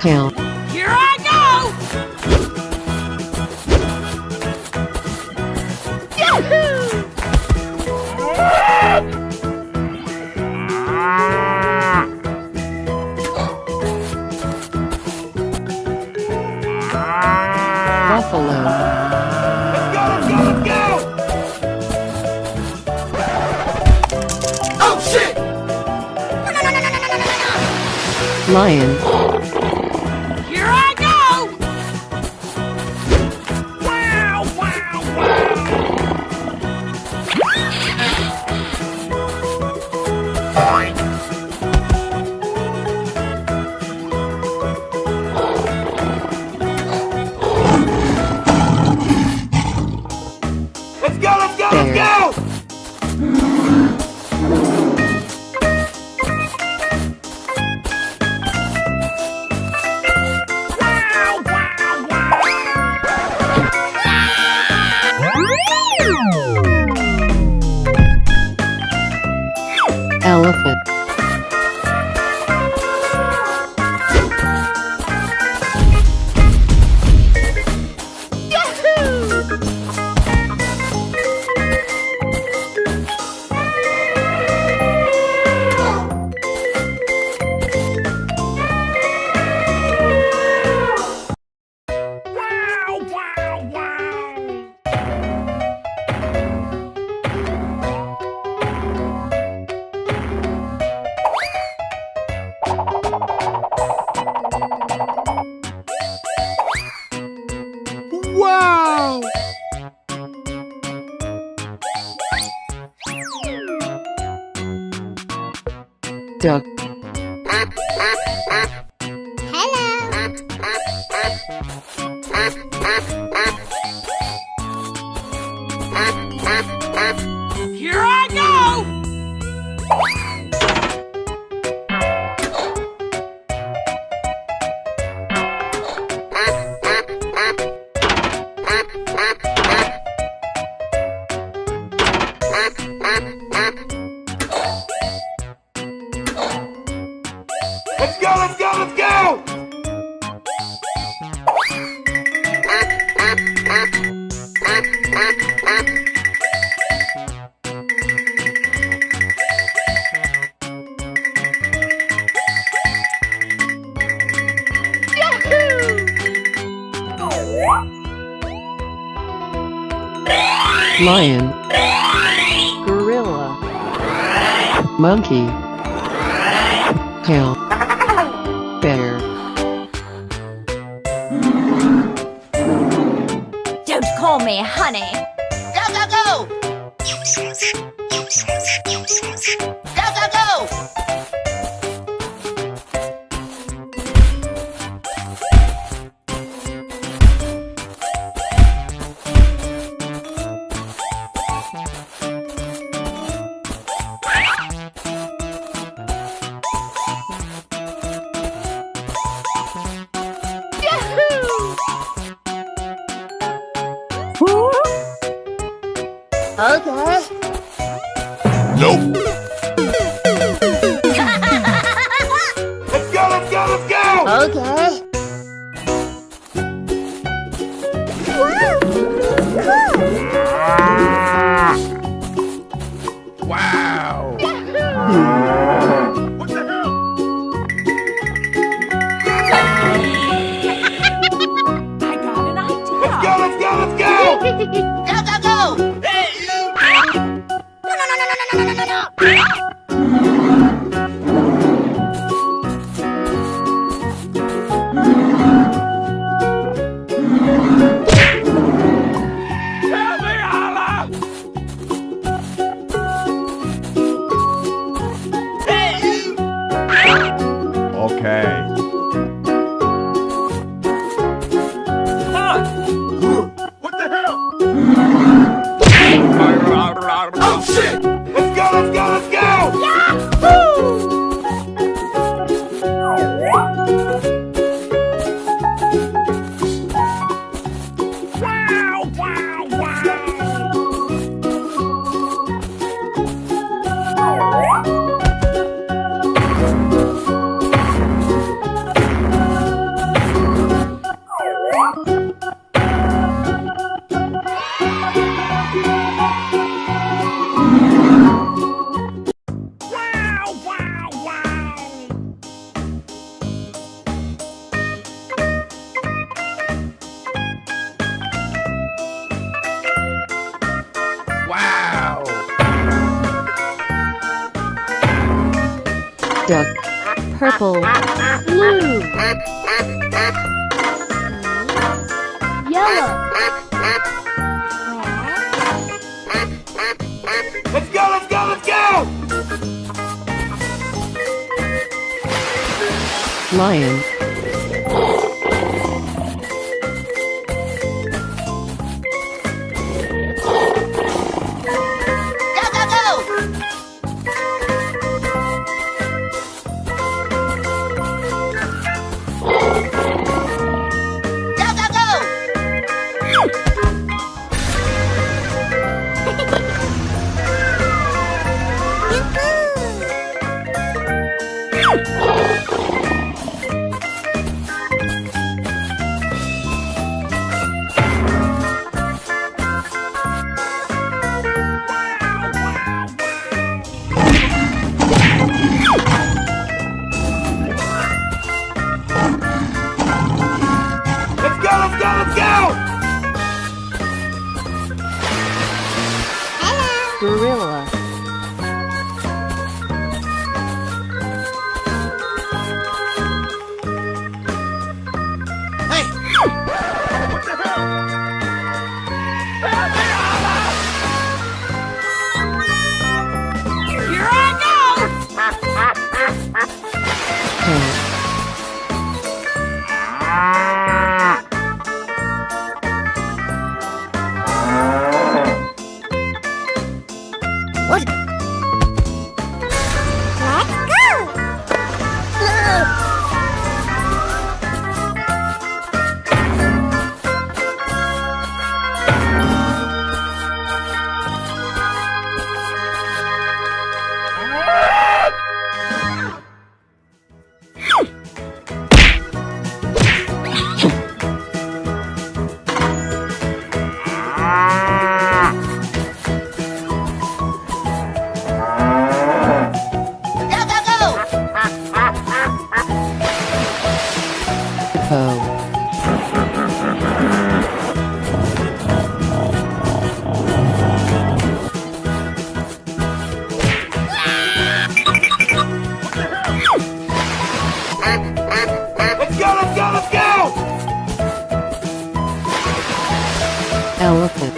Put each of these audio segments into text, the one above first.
Tail. Here I go! Yahoo! Buffalo. Let's go! Oh shit! Lion. Here I go! Wow, wow, Let's go! Elephant. Wow! Duck. Here I go! Let's go! Lion. Gorilla. Monkey. Tail. Bear. Don't call me honey. Go, go, go! Go, go, go! Okay. Nope. Let's go! Okay. Wow! Cool! go! Hey, you! Help me, Allah! Hey, you! Okay. What the hell? Oh shit! Let's go, let's go, let's go! Wow, wow, wow. Wow, wow, wow. Wow! duck, Purple. Blue. Yellow. Let's go, let's go, let's go! lion, Go! Let's go, let's go, let's go! Gorilla. Hey! What the hell? Help me, Allah! Here I go! cat, hippo, Let's go, let's go, let's go! elephant,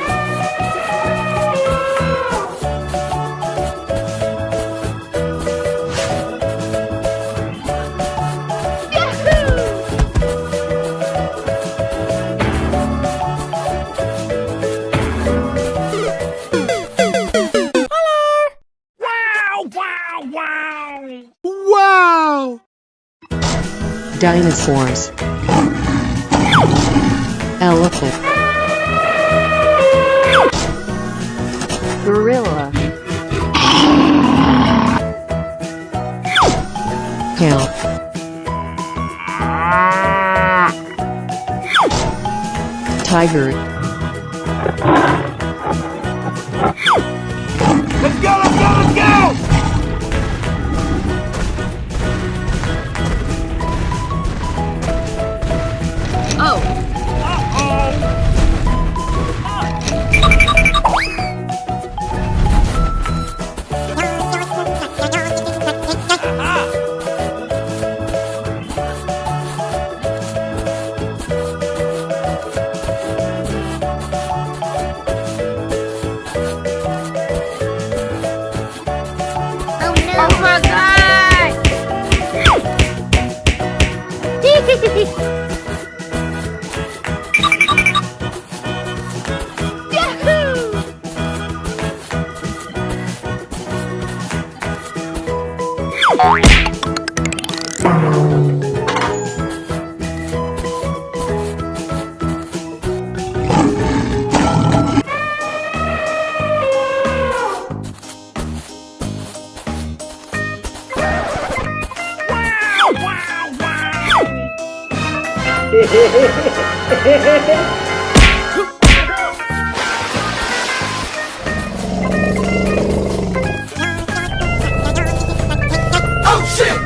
Wow, wow, wow. Wow! dinosaurs, elephant, Gorilla. cow, tiger, Let's go, let's go, let's go! Uh-oh. Oh shit!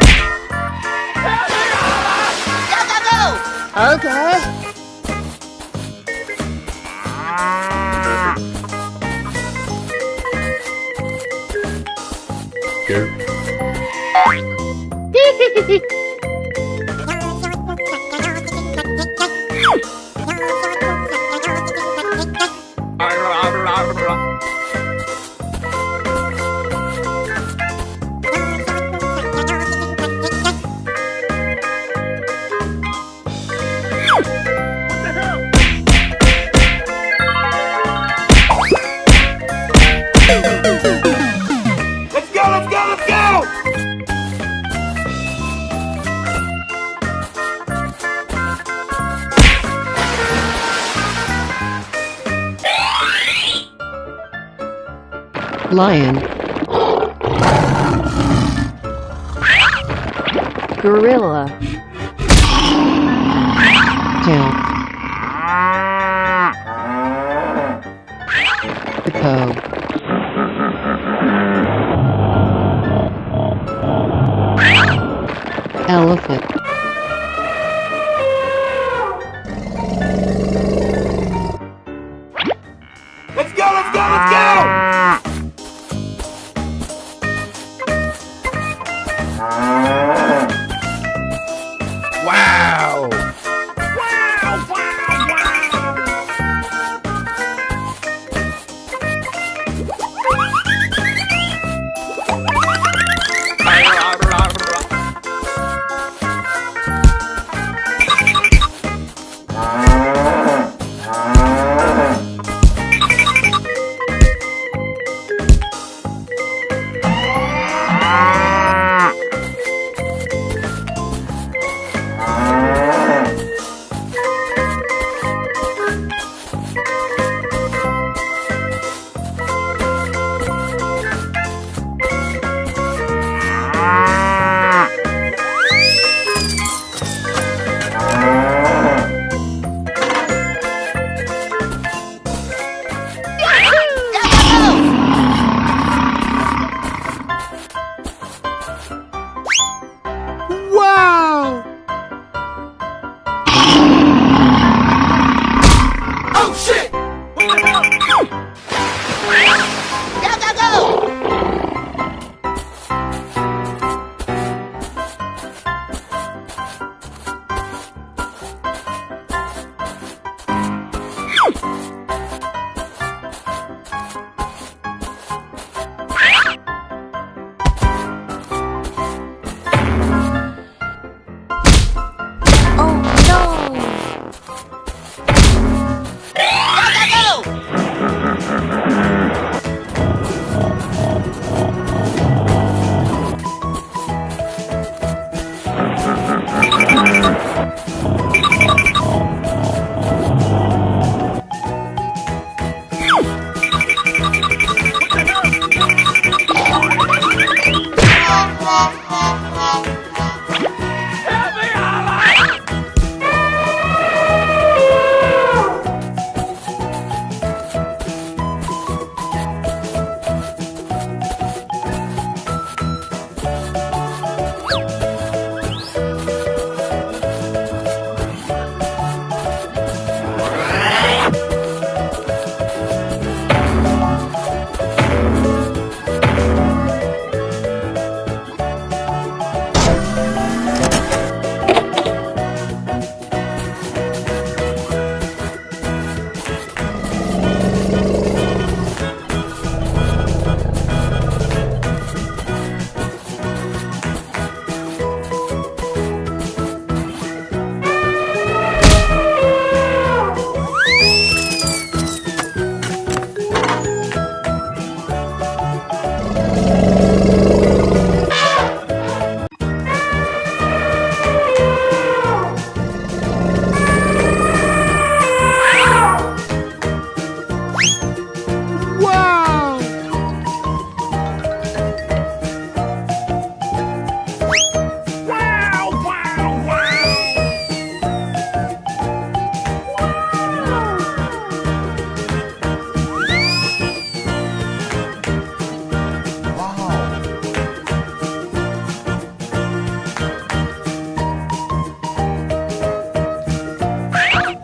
Go, go, go! Okay. Let's go, let's go, let's go! Lion. Gorilla. Cat. Hippo. Elephant. Let's go, let's go, let's go! Wow! Wow, wow, wow.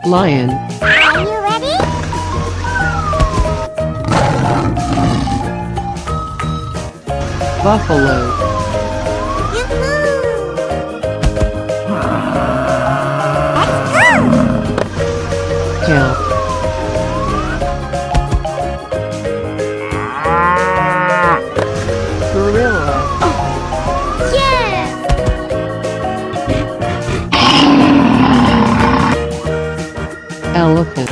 Lion. Are you ready? Buffalo. Cow. Gorilla. Elephant.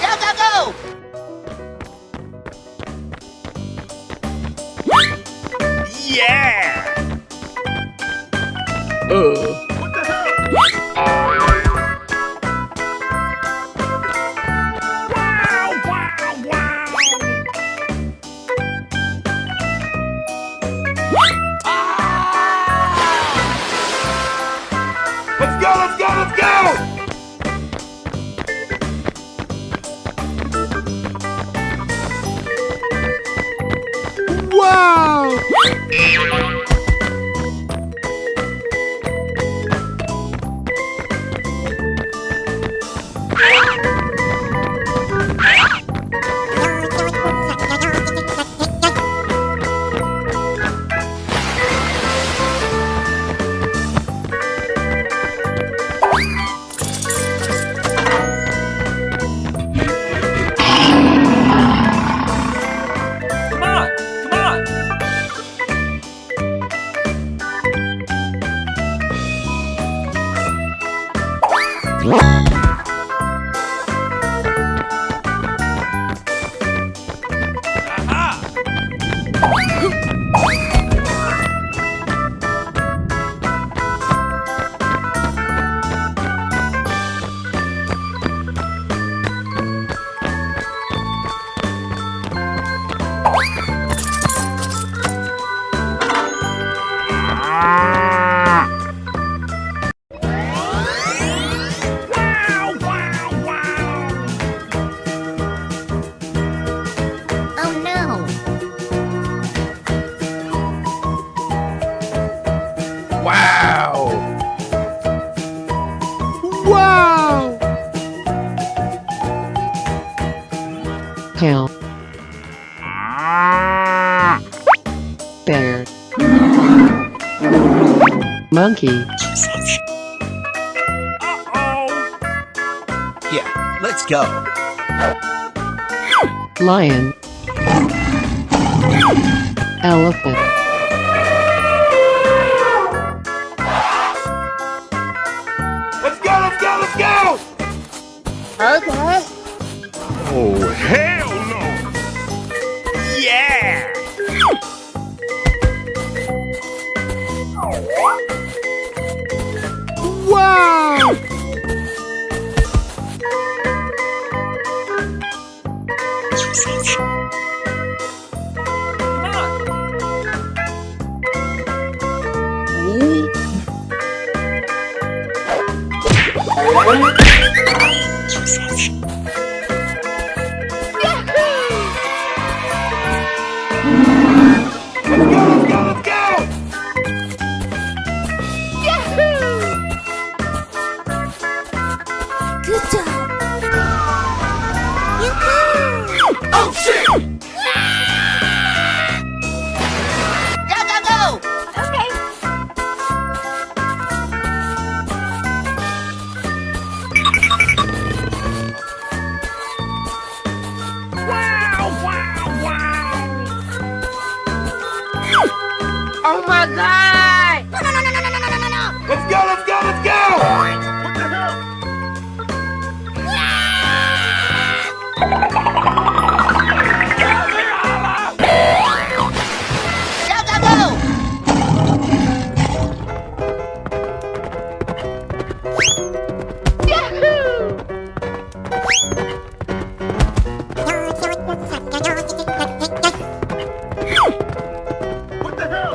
Go, go, go! Yeah! What the hell? Wow, wow, wow. Let's go, let's go, let's go! Wow! Come on, come on! Aha! Wow, wow, wow. Oh no. Wow! Wow! Cow. Bear. Monkey. Uh-oh! Yeah, let's go. Lion. Elephant. Let's go, let's go, let's go! Okay. Oh, hell no! Yeah! Wow! Come on! Let's go! Good job. Yoo-hoo! Oh shit! Go, go, go! Okay. Wow, wow, wow. Oh my god! No, no, no, no, no, no, no, no, no. Let's go! Let's go! Let's go! What the hell? Go, go, go! What the hell?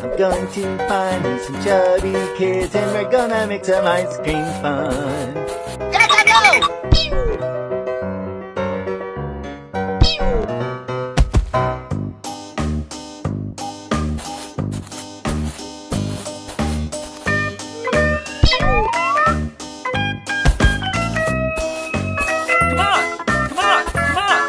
I'm going to find me some chubby kids and we're gonna make some ice cream fun. Go, go, go! Come on! Come on! Come on!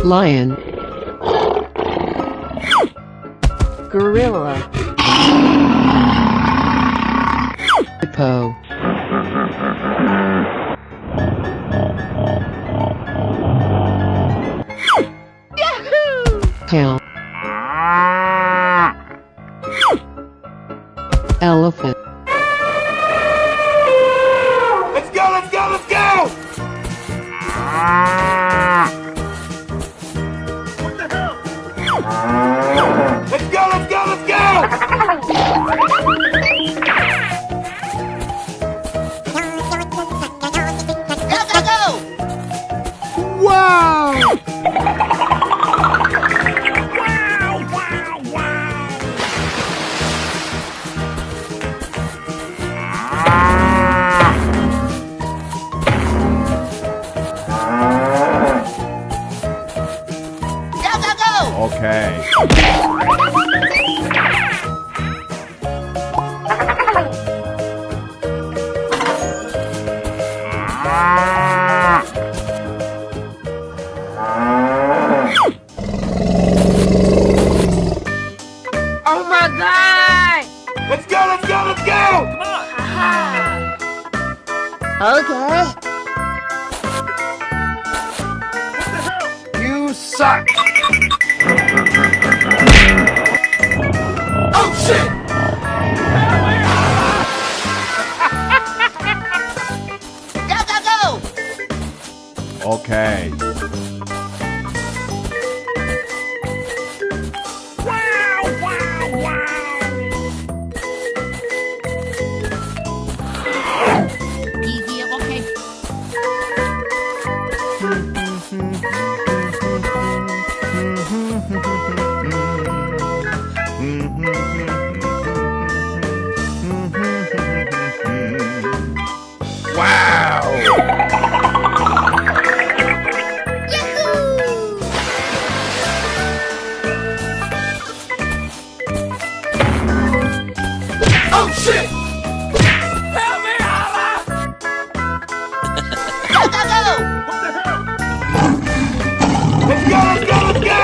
Lion. Gorilla. Hippo. Cow. Elephant. Let's go! Let's go! Let's go! What the hell? Let's go! Let's go! Let's go! Go, go, go! Wow! Wow, wow, wow. Go, go, go! Okay. Oh my god! Let's go! Let's go! Let's go! Okay. You suck! Oh shit! Go, go, go! Okay. Wow, wow, wow. Easy, okay. Oh shit! Help me, Allah! Go, go, go! What the hell? Let's go! Let's go! Let's go!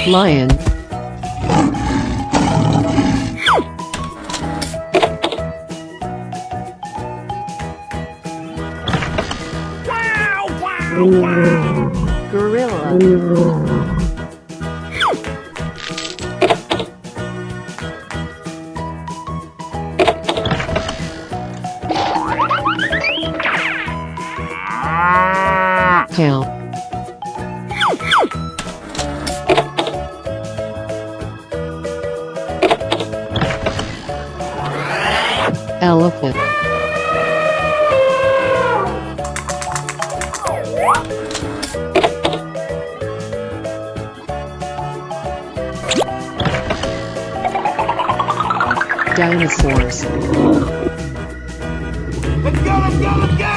Lion. Wow, wow, wow. Gorilla. Count. Elephant. Dinosaurs. Let's go, let's go, let's go!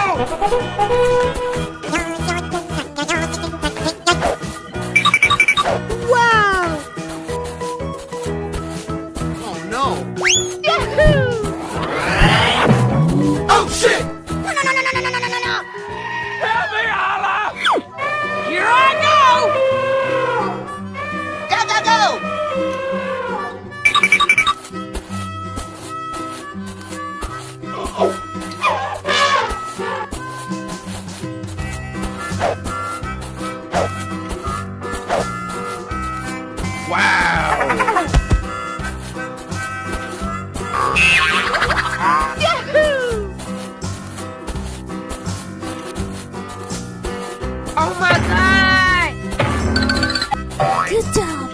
Wow! Oh no! Oh shit! No, no, no, no, no, no, no, no, no! Help me, Allah! Here I go! Go, go, go! Wow! Yahoo! Oh my god! Good job!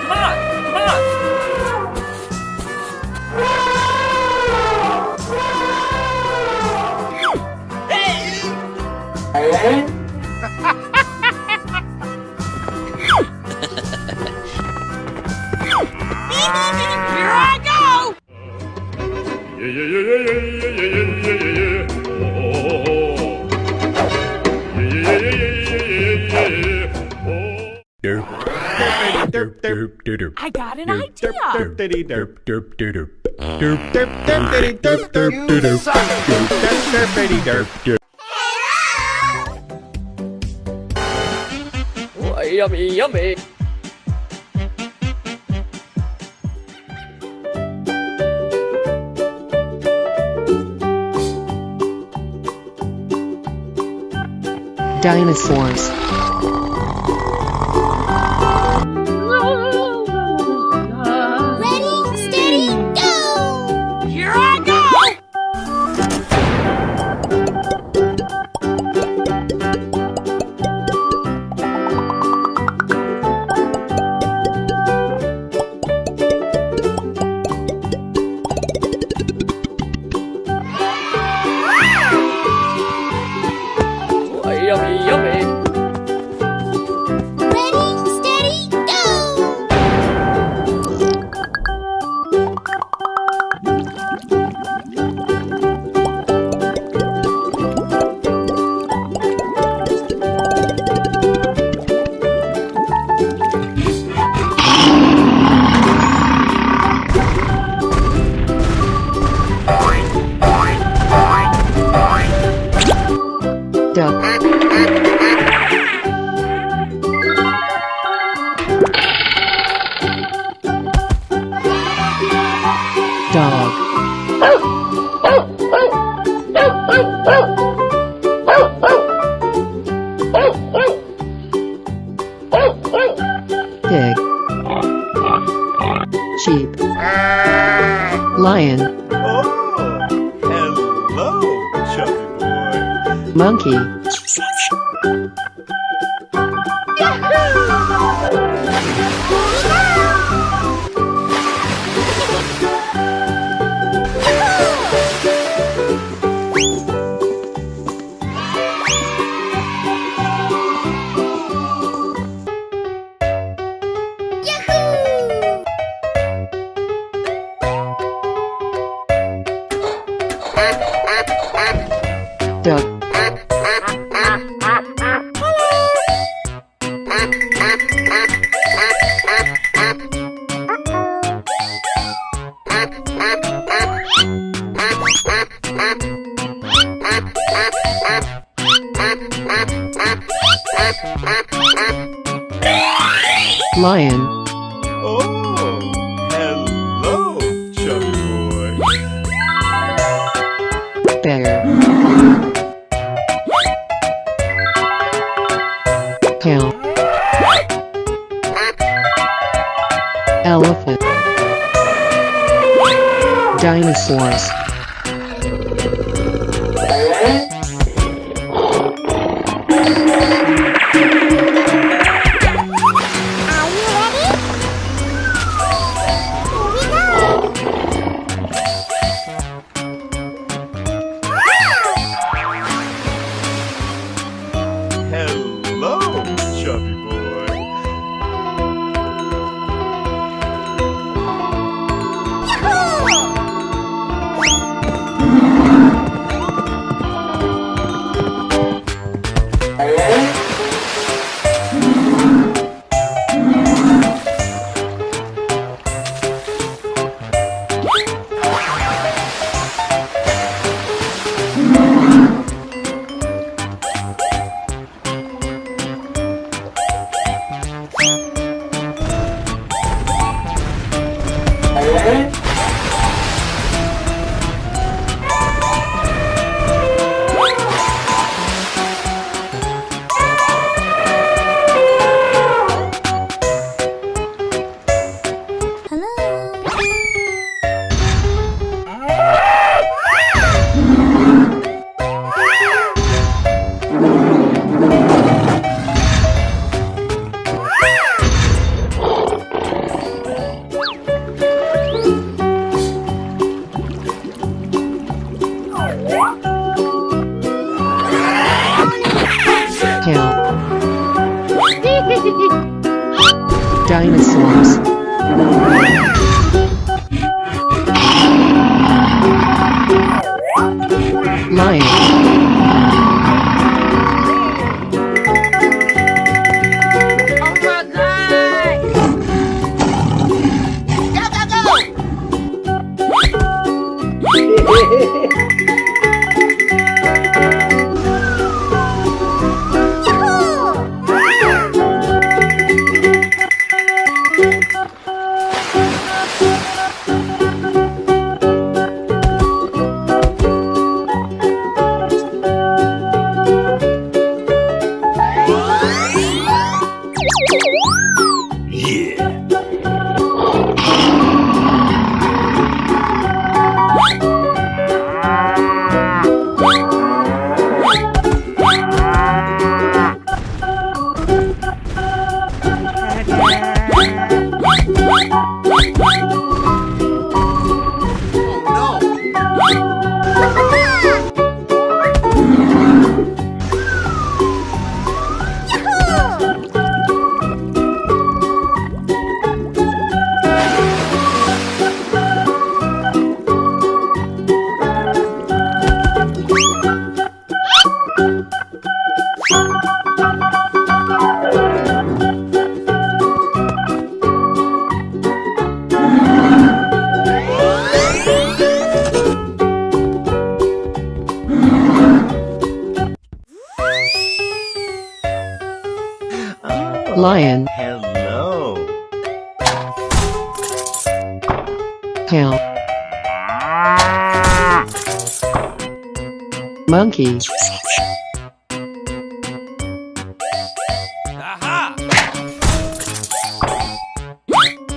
Come on, come on! Here I go! Yeah, yeah, yeah, yeah, yeah, yeah, yeah, yeah, yeah. Oh. Yeah, yeah, yeah, yeah, yeah, yeah. Oh. Derp. Derp, derp, derp. I got an Derp, idea! derp, derp, derp, derp, derp. Derp, derp, derp, derp, derp, derp, derp. Derp, derp, derp, derp. Oh, yummy, yummy. Dinosaurs. Ready, steady, go! Here I go! Oh, yummy, yummy. Ready, steady, go! Duck. Dog. Pig. Sheep. Lion. Oh, hello, chubby boy. Monkey. Duck. Lion, Oh, hello, chubby boy. bear, cow, elephant, dinosaurs, Are you ready? Here we go. Hello, chubby boy. cow, dinosaurs, lion, Oh my God! lion, Hello. cow, monkey,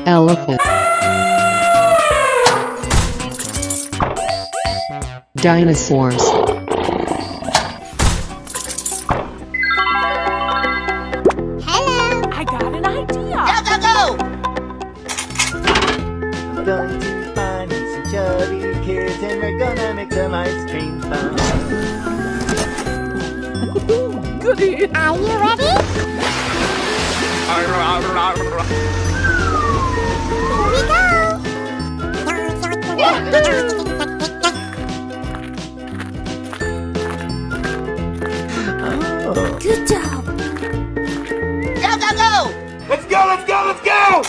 elephant, dinosaurs, Hello. I got an idea. I'm going to find me some chubby kids and we're gonna make some ice cream fun. Goody. Are you ready? Here we go. Oh. Good job. Let's go, let's go, let's go!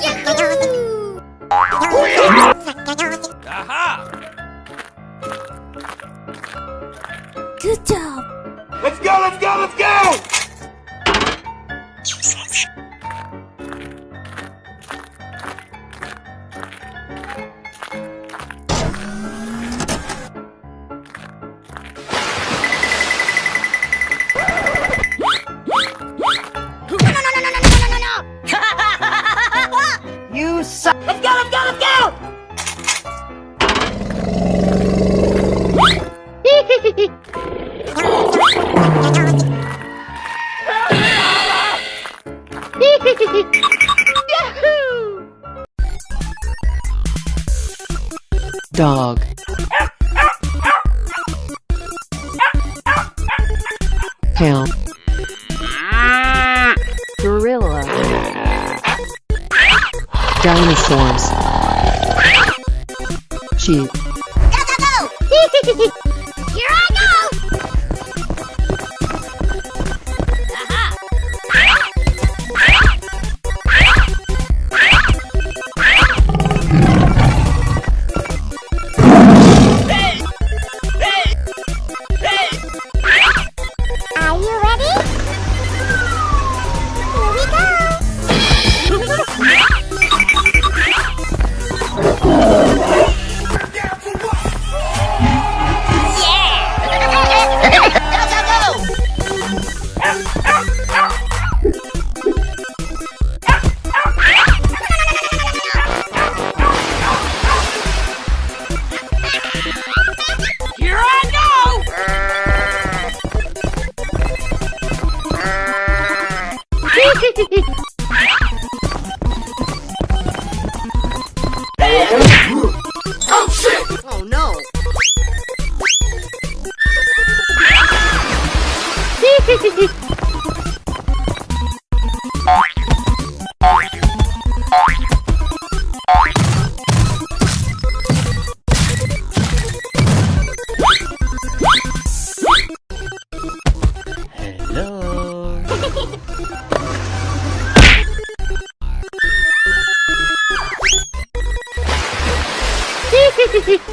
Yahoo! Let's go, let's go, let's go! You suck. Let's go, let's go, let's go! Dog. Cow. Gorilla. Dinosaurs. Sheep. Go, go, go! Here I go! Are you ready? Here we go! Here I go! Oh no! Hello.